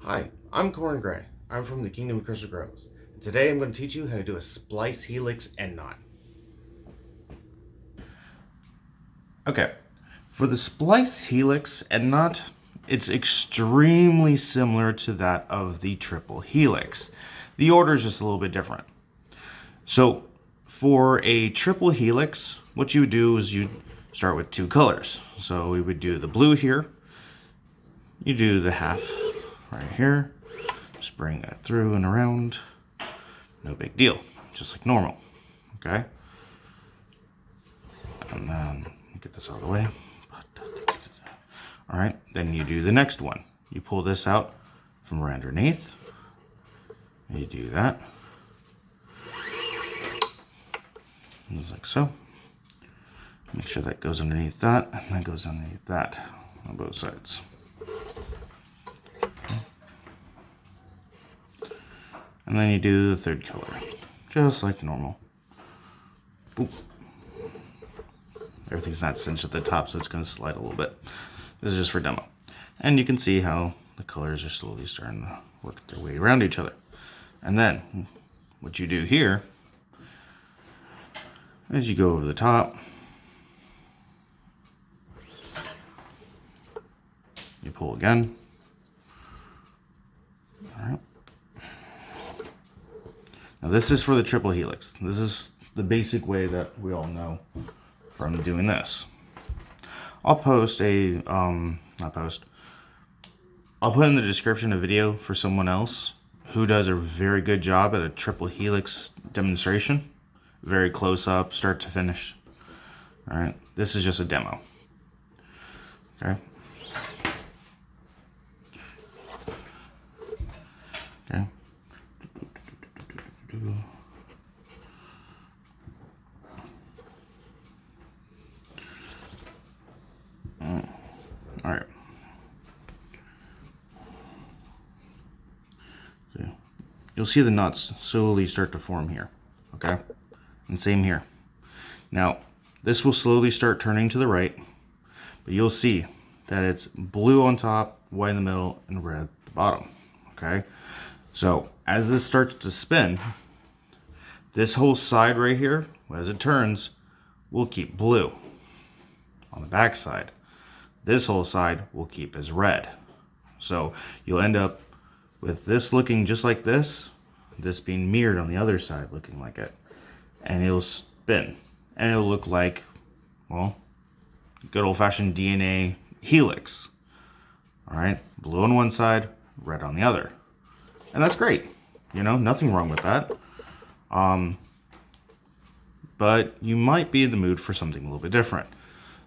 Hi, I'm Grai. I'm from the Kingdom of Crystal Grows. And today I'm going to teach you how to do a Splice Helix end knot. Okay, for the Splice Helix end knot, it's extremely similar to that of the Triple Helix. The order is just a little bit different. So for a Triple Helix, what you would do is you start with two colors. So we would do the blue here. You do the half right here. Just bring that through and around. No big deal, just like normal, okay? And then get this out of the way. All right, then you do the next one. You pull this out from right underneath. You do that. Just like so. Make sure that goes underneath that, and that goes underneath that on both sides. And then you do the third color, just like normal. Boop. Everything's not cinched at the top, so it's going to slide a little bit. This is just for demo. And you can see how the colors are slowly starting to work their way around each other. And then, what you do here is you go over the top. You pull again. All right. Now this is for the Triple Helix. This is the basic way that we all know from doing this. I'll post a, I'll put in the description a video for someone else who does a very good job at a Triple Helix demonstration. Very close up, start to finish. All right, this is just a demo. Okay. Okay. All right. So you'll see the knots slowly start to form here. Okay. And same here. Now, this will slowly start turning to the right, but you'll see that it's blue on top, white in the middle, and red at the bottom. Okay. So as this starts to spin, this whole side right here, as it turns, will keep blue. On the back side, this whole side will keep as red. So you'll end up with this looking just like this being mirrored on the other side looking like it. And it'll spin. And it'll look like, well, good old-fashioned DNA helix. Alright, blue on one side, red on the other. And that's great. You know, nothing wrong with that. But you might be in the mood for something a little bit different.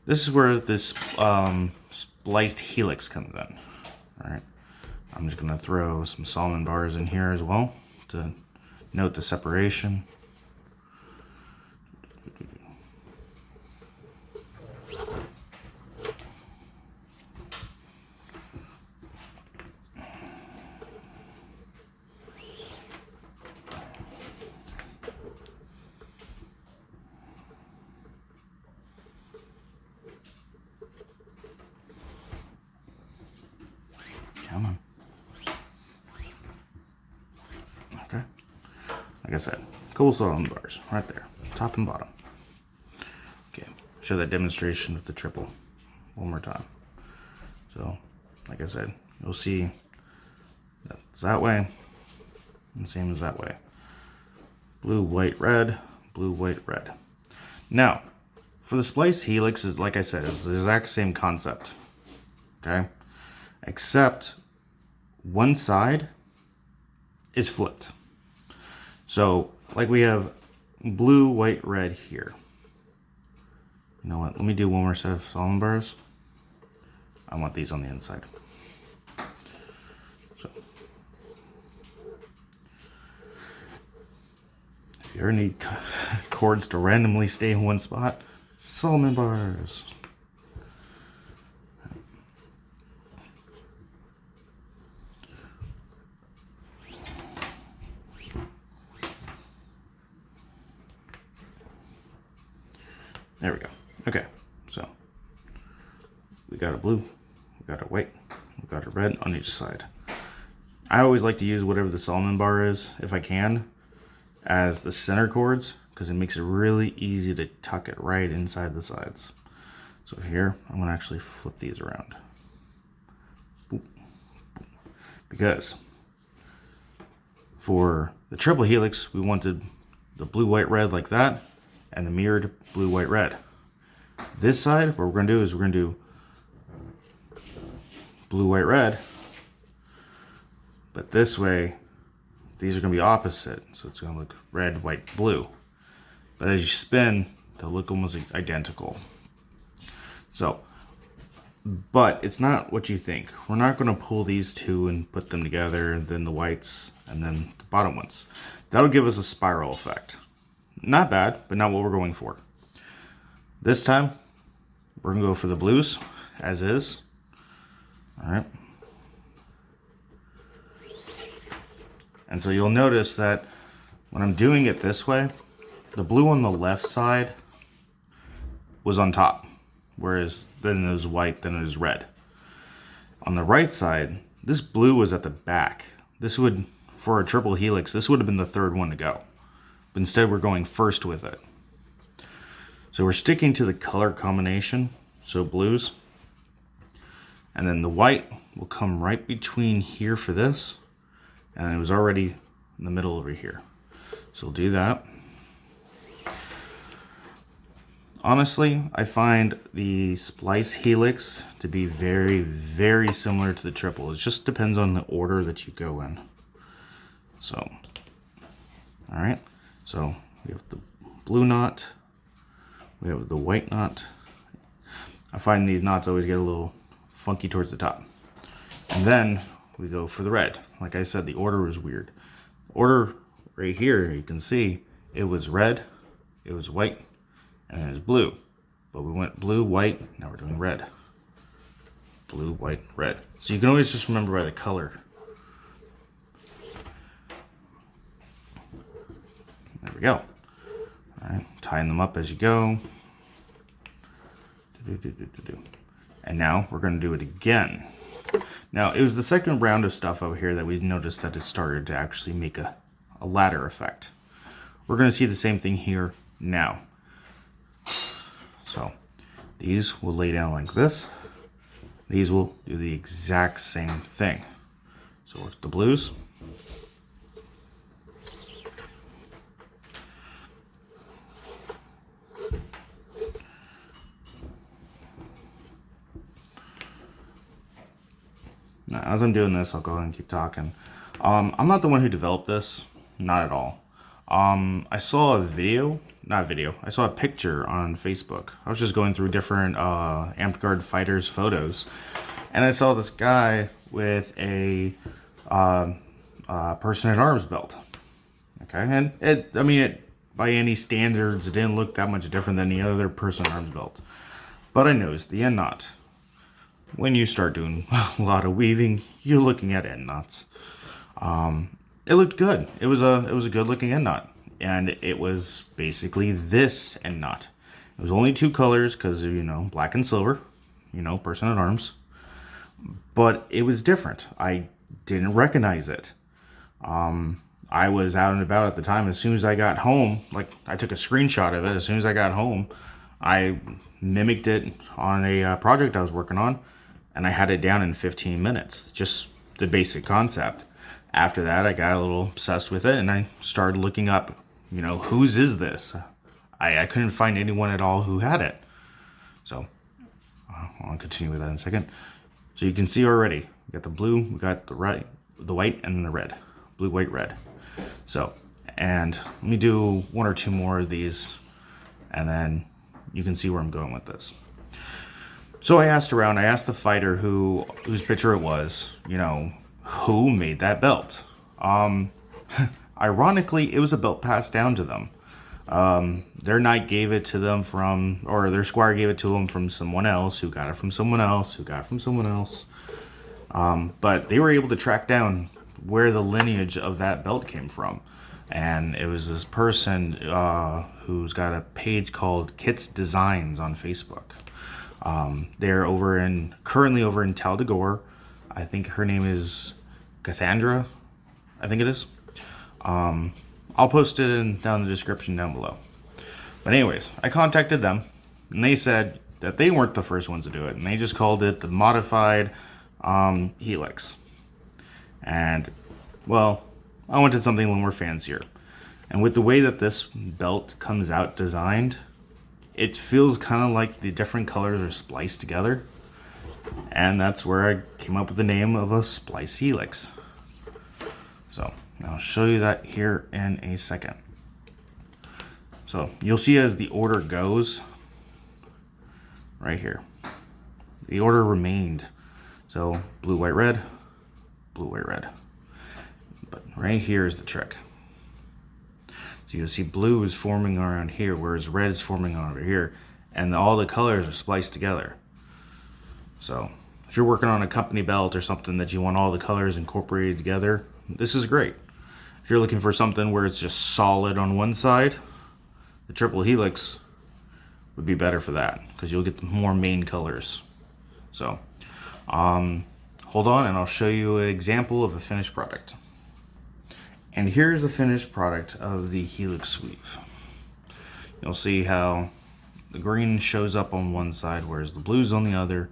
This is where this spliced helix comes in. Alright, I'm just going to throw some Solomon bars in here as well to note the separation. Come on. Okay. Like I said, couple Solomon bars right there, top and bottom. Okay, show that demonstration with the triple one more time. So, like I said, you'll see that's that way, and same as that way. Blue, white, red, blue, white, red. Now, for the Splice Helix, is like I said, it's the exact same concept. Okay? Except one side is flipped. So, like we have blue, white, red here. You know what? Let me do one more set of Solomon bars. I want these on the inside. So, if you ever need cords to randomly stay in one spot, Solomon bars. There we go. Okay, so we got a blue, we got a white, we got a red on each side. I always like to use whatever the Solomon bar is, if I can, as the center chords, because it makes it really easy to tuck it right inside the sides. So here, I'm going to actually flip these around. Boop, boop. Because for the triple helix, we wanted the blue, white, red like that, and the mirrored blue, white, red. This side, what we're going to do is we're going to do blue, white, red. But this way, these are going to be opposite. So it's going to look red, white, blue. But as you spin, they'll look almost identical. So, but it's not what you think. We're not going to pull these two and put them together, and then the whites, and then the bottom ones. That'll give us a spiral effect. Not bad, but not what we're going for. This time, we're going to go for the blues, as is. All right. And so you'll notice that when I'm doing it this way, the blue on the left side was on top, whereas then it was white, then it was red. On the right side, this blue was at the back. This would, for a triple helix, this would have been the third one to go. But instead we're going first with it. So we're sticking to the color combination, so blues. And then the white will come right between here for this. And it was already in the middle over here. So we'll do that. Honestly, I find the Splice Helix to be very, very similar to the triple. It just depends on the order that you go in. So, all right. So we have the blue knot. We have the white knot. I find these knots always get a little funky towards the top. And then we go for the red. Like I said, the order was weird. Order right here, you can see it was red, it was white, and it was blue. But we went blue, white, now we're doing red. Blue, white, red. So you can always just remember by the color. There we go. All right, tying them up as you go. And now we're going to do it again. Now, it was the second round of stuff over here that we noticed that it started to actually make a ladder effect. We're going to see the same thing here now. So, these will lay down like this. These will do the exact same thing. So, with the blues. Now, as I'm doing this, I'll go ahead and keep talking. I'm not the one who developed this, not at all. I saw I saw a picture on Facebook. I was just going through different Amtgard fighters photos, and I saw this guy with a person-at-arms belt. Okay, and it by any standards, it didn't look that much different than the other person-at-arms belt. But I noticed the end knot. When you start doing a lot of weaving, you're looking at end knots. It looked good. It was a good looking end knot, and it was basically this end knot. It was only two colors because black and silver, person at arms. But it was different. I didn't recognize it. I was out and about at the time. As soon as I got home, I took a screenshot of it. As soon as I got home, I mimicked it on a project I was working on. And I had it down in 15 minutes, just the basic concept. After that, I got a little obsessed with it, and I started looking up, whose is this? I couldn't find anyone at all who had it. So, I'll continue with that in a second. So you can see already, we got the blue, we got the white, and then the red. Blue, white, red. So, and let me do one or two more of these, and then you can see where I'm going with this. So I asked around, I asked the fighter whose picture it was, who made that belt? Ironically, it was a belt passed down to them. Their knight gave it to them or their squire gave it to them from someone else, who got it from someone else, who got it from someone else. But they were able to track down where the lineage of that belt came from. And it was this person who's got a page called Kit's Designs on Facebook. They're currently over in Tal de Gore. I think her name is Cassandra, I think it is. I'll post it down in the description down below. But anyways, I contacted them, and they said that they weren't the first ones to do it, and they just called it the modified Helix. And, well, I wanted something a little more fancier. And with the way that this belt comes out designed, it feels kind of like the different colors are spliced together. And that's where I came up with the name of a Splice Helix. So, I'll show you that here in a second. So, you'll see as the order goes, right here, the order remained. So, blue, white, red, blue, white, red. But right here is the trick. So you'll see blue is forming around here, whereas red is forming over here, and all the colors are spliced together. So if you're working on a company belt or something that you want all the colors incorporated together, this is great. If you're looking for something where it's just solid on one side, the Triple Helix would be better for that, because you'll get more main colors. So hold on and I'll show you an example of a finished product. And here's a finished product of the Helix sleeve. You'll see how the green shows up on one side, whereas the blue's on the other,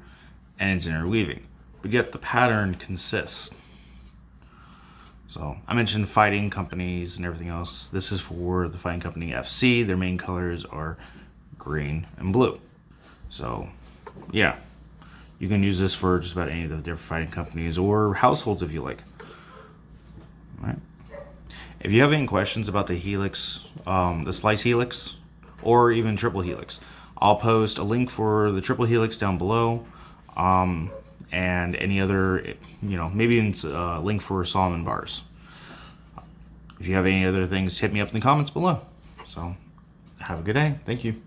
and it's interweaving. But yet the pattern consists. So I mentioned fighting companies and everything else. This is for the fighting company FC. Their main colors are green and blue. So yeah, you can use this for just about any of the different fighting companies or households if you like. All right. If you have any questions about the Helix, the Splice Helix, or even Triple Helix, I'll post a link for the Triple Helix down below, and any other, maybe even a link for Solomon bars. If you have any other things, hit me up in the comments below. So, have a good day. Thank you.